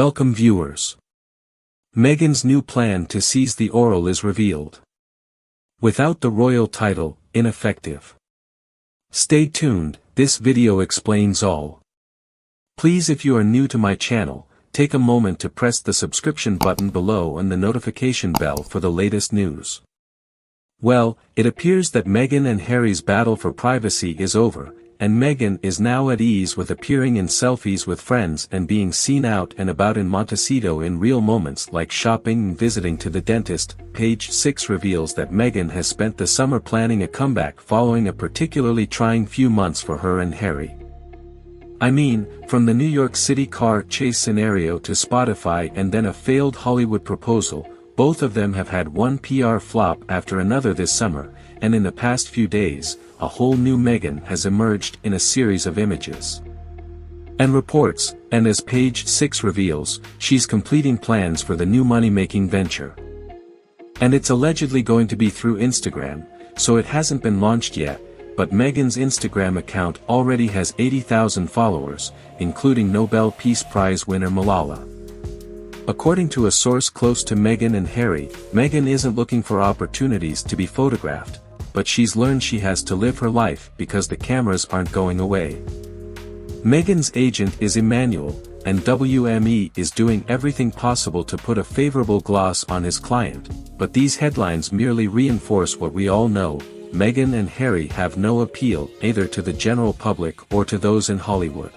Welcome viewers. Meghan's new plan to seize the oral is revealed. Without the royal title, ineffective. Stay tuned, this video explains all. Please, if you are new to my channel, take a moment to press the subscription button below and the notification bell for the latest news. Well, it appears that Meghan and Harry's battle for privacy is over, and Meghan is now at ease with appearing in selfies with friends and being seen out and about in Montecito in real moments like shopping and visiting to the dentist. Page 6 reveals that Meghan has spent the summer planning a comeback following a particularly trying few months for her and Harry. I mean, from the New York City car chase scenario to Spotify and then a failed Hollywood proposal, both of them have had one PR flop after another this summer, and in the past few days, a whole new Meghan has emerged in a series of images and reports, and as page 6 reveals, she's completing plans for the new money-making venture. And it's allegedly going to be through Instagram, so it hasn't been launched yet, but Meghan's Instagram account already has 80,000 followers, including Nobel Peace Prize winner Malala. According to a source close to Meghan and Harry, Meghan isn't looking for opportunities to be photographed, but she's learned she has to live her life because the cameras aren't going away. Meghan's agent is Emmanuel, and WME is doing everything possible to put a favorable gloss on his client, but these headlines merely reinforce what we all know: Meghan and Harry have no appeal either to the general public or to those in Hollywood.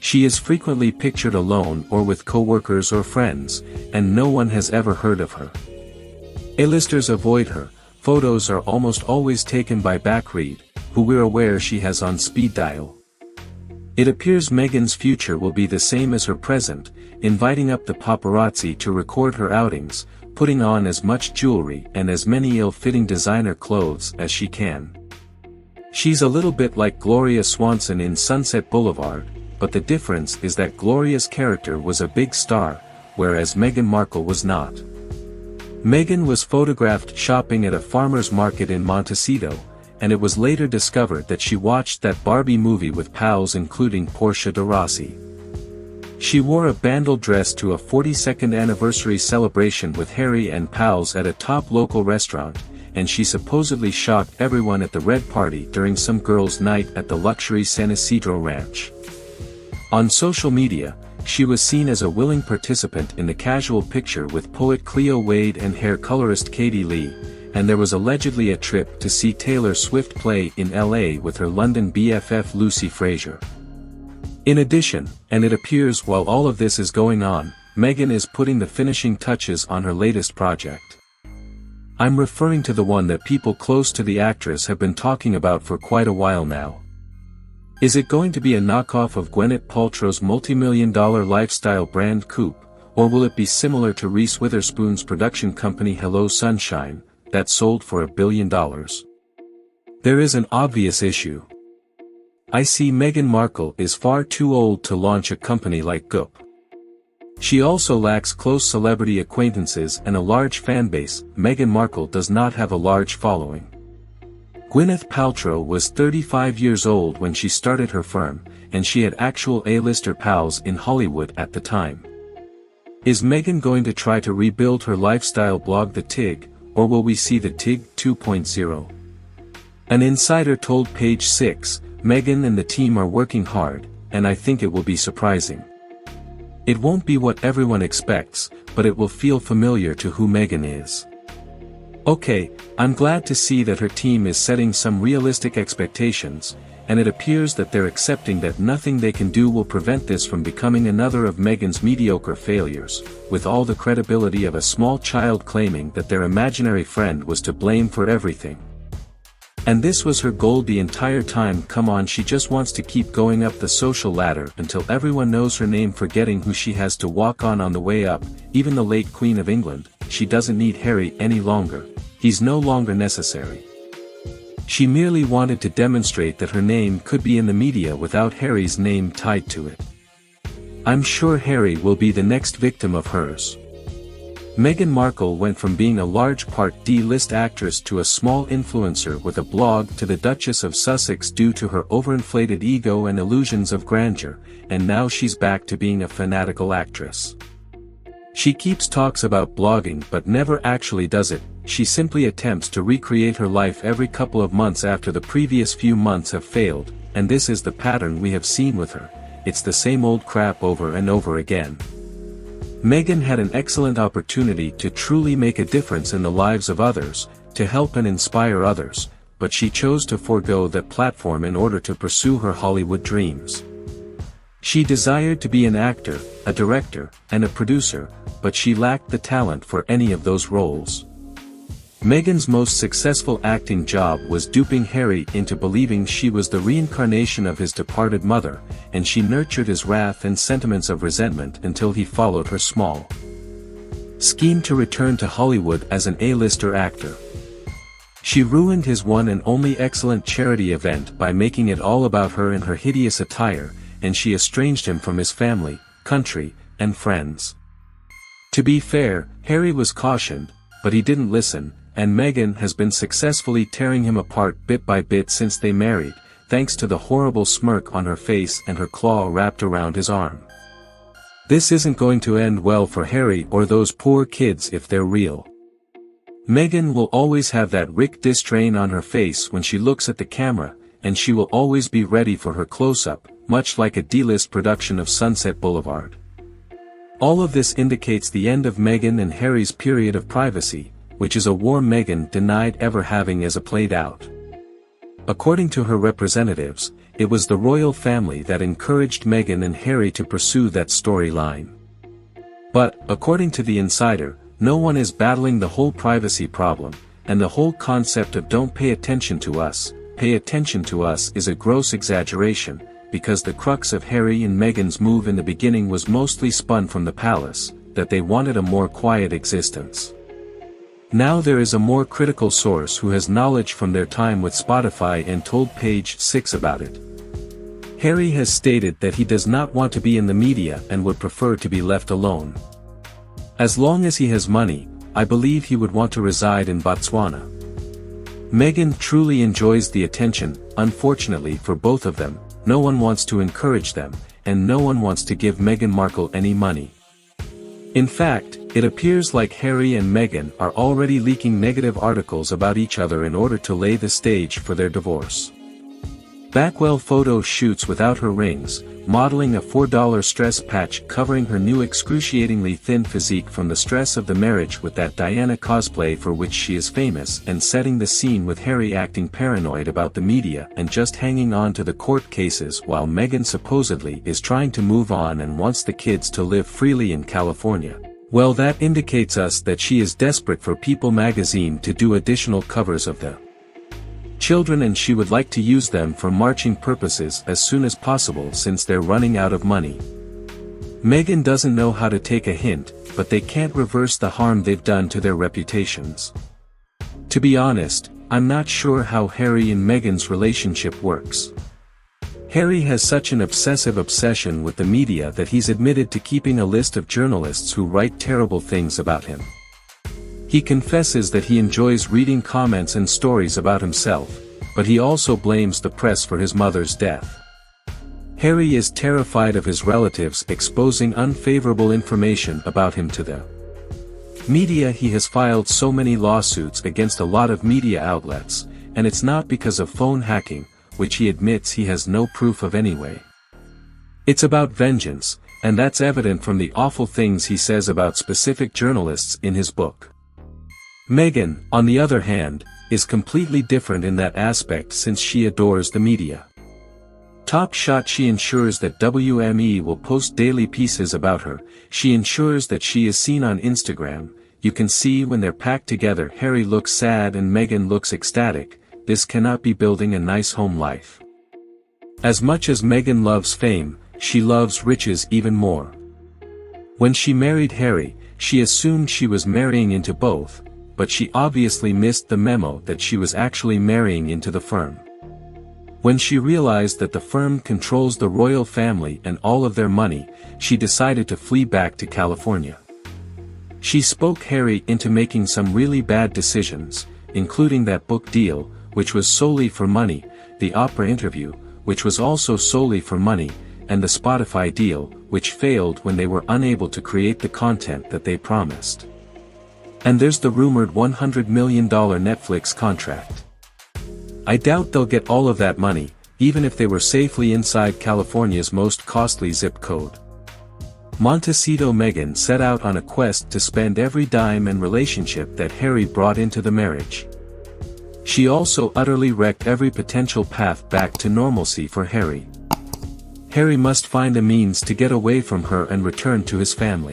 She is frequently pictured alone or with co-workers or friends, and no one has ever heard of her. A-listers avoid her. Photos are almost always taken by Backread, who we're aware she has on speed dial. It appears Meghan's future will be the same as her present, inviting up the paparazzi to record her outings, putting on as much jewelry and as many ill-fitting designer clothes as she can. She's a little bit like Gloria Swanson in Sunset Boulevard, but the difference is that Gloria's character was a big star, whereas Meghan Markle was not. Meghan was photographed shopping at a farmer's market in Montecito, and it was later discovered that she watched that Barbie movie with pals including Portia de Rossi. She wore a bandal dress to a 42nd anniversary celebration with Harry and pals at a top local restaurant, and she supposedly shocked everyone at the red party during some girls' night at the luxury San Isidro ranch. On social media, she was seen as a willing participant in the casual picture with poet Cleo Wade and hair colorist Katie Lee, and there was allegedly a trip to see Taylor Swift play in LA with her London BFF Lucy Frazier. In addition, and it appears while all of this is going on, Meghan is putting the finishing touches on her latest project. I'm referring to the one that people close to the actress have been talking about for quite a while now. Is it going to be a knockoff of Gwyneth Paltrow's multi-million-dollar lifestyle brand Coupe, or will it be similar to Reese Witherspoon's production company Hello Sunshine, that sold for $1 billion? There is an obvious issue. I see Meghan Markle is far too old to launch a company like Goop. She also lacks close celebrity acquaintances and a large fanbase. Meghan Markle does not have a large following. Gwyneth Paltrow was 35 years old when she started her firm, and she had actual A-lister pals in Hollywood at the time. Is Meghan going to try to rebuild her lifestyle blog The Tig, or will we see The Tig 2.0? An insider told Page 6, Meghan and the team are working hard, and I think it will be surprising. It won't be what everyone expects, but it will feel familiar to who Meghan is. Okay, I'm glad to see that her team is setting some realistic expectations, and it appears that they're accepting that nothing they can do will prevent this from becoming another of Meghan's mediocre failures, with all the credibility of a small child claiming that their imaginary friend was to blame for everything. And this was her goal the entire time. Come on, she just wants to keep going up the social ladder until everyone knows her name, forgetting who she has to walk on the way up. Even the late Queen of England, she doesn't need Harry any longer. He's no longer necessary. She merely wanted to demonstrate that her name could be in the media without Harry's name tied to it. I'm sure Harry will be the next victim of hers. Meghan Markle went from being a large part D-list actress to a small influencer with a blog to the Duchess of Sussex due to her overinflated ego and illusions of grandeur, and now she's back to being a fanatical actress. She keeps talks about blogging but never actually does it. She simply attempts to recreate her life every couple of months after the previous few months have failed, and this is the pattern we have seen with her. It's the same old crap over and over again. Meghan had an excellent opportunity to truly make a difference in the lives of others, to help and inspire others, but she chose to forego that platform in order to pursue her Hollywood dreams. She desired to be an actor, a director, and a producer, but she lacked the talent for any of those roles. Meghan's most successful acting job was duping Harry into believing she was the reincarnation of his departed mother, and she nurtured his wrath and sentiments of resentment until he followed her small scheme to return to Hollywood as an A-lister actor. She ruined his one and only excellent charity event by making it all about her in her hideous attire, and she estranged him from his family, country, and friends. To be fair, Harry was cautioned, but he didn't listen, and Meghan has been successfully tearing him apart bit by bit since they married, thanks to the horrible smirk on her face and her claw wrapped around his arm. This isn't going to end well for Harry or those poor kids if they're real. Meghan will always have that Rick Distrain on her face when she looks at the camera, and she will always be ready for her close-up, much like a D-list production of Sunset Boulevard. All of this indicates the end of Meghan and Harry's period of privacy, which is a war Meghan denied ever having as a played out. According to her representatives, it was the royal family that encouraged Meghan and Harry to pursue that storyline. But, according to the insider, no one is battling the whole privacy problem, and the whole concept of don't pay attention to us is a gross exaggeration, because the crux of Harry and Meghan's move in the beginning was mostly spun from the palace, that they wanted a more quiet existence. Now there is a more critical source who has knowledge from their time with Spotify and told Page 6 about it. Harry has stated that he does not want to be in the media and would prefer to be left alone. As long as he has money, I believe he would want to reside in Botswana. Meghan truly enjoys the attention. Unfortunately for both of them, no one wants to encourage them, and no one wants to give Meghan Markle any money. In fact, it appears like Harry and Meghan are already leaking negative articles about each other in order to lay the stage for their divorce. Backwell photo shoots without her rings, modeling a $4 stress patch covering her new excruciatingly thin physique from the stress of the marriage with that Diana cosplay for which she is famous, and setting the scene with Harry acting paranoid about the media and just hanging on to the court cases while Meghan supposedly is trying to move on and wants the kids to live freely in California. Well, that indicates us that she is desperate for People magazine to do additional covers of the children, and she would like to use them for marching purposes as soon as possible since they're running out of money. Meghan doesn't know how to take a hint, but they can't reverse the harm they've done to their reputations. To be honest, I'm not sure how Harry and Meghan's relationship works. Harry has such an obsessive obsession with the media that he's admitted to keeping a list of journalists who write terrible things about him. He confesses that he enjoys reading comments and stories about himself, but he also blames the press for his mother's death. Harry is terrified of his relatives exposing unfavorable information about him to the media. He has filed so many lawsuits against a lot of media outlets, and it's not because of phone hacking, which he admits he has no proof of anyway. It's about vengeance, and that's evident from the awful things he says about specific journalists in his book. Meghan, on the other hand, is completely different in that aspect since she adores the media. Top shot. She ensures that WME will post daily pieces about her. She ensures that she is seen on Instagram. You can see when they're packed together, Harry looks sad and Meghan looks ecstatic. This cannot be building a nice home life. As much as Meghan loves fame, she loves riches even more. When she married Harry, she assumed she was marrying into both, but she obviously missed the memo that she was actually marrying into the firm. When she realized that the firm controls the royal family and all of their money, she decided to flee back to California. She spoke Harry into making some really bad decisions, including that book deal, which was solely for money, the Oprah interview, which was also solely for money, and the Spotify deal, which failed when they were unable to create the content that they promised. And there's the rumored $100 million Netflix contract. I doubt they'll get all of that money, even if they were safely inside California's most costly zip code. Montecito Meghan set out on a quest to spend every dime and relationship that Harry brought into the marriage. She also utterly wrecked every potential path back to normalcy for Harry. Harry must find a means to get away from her and return to his family.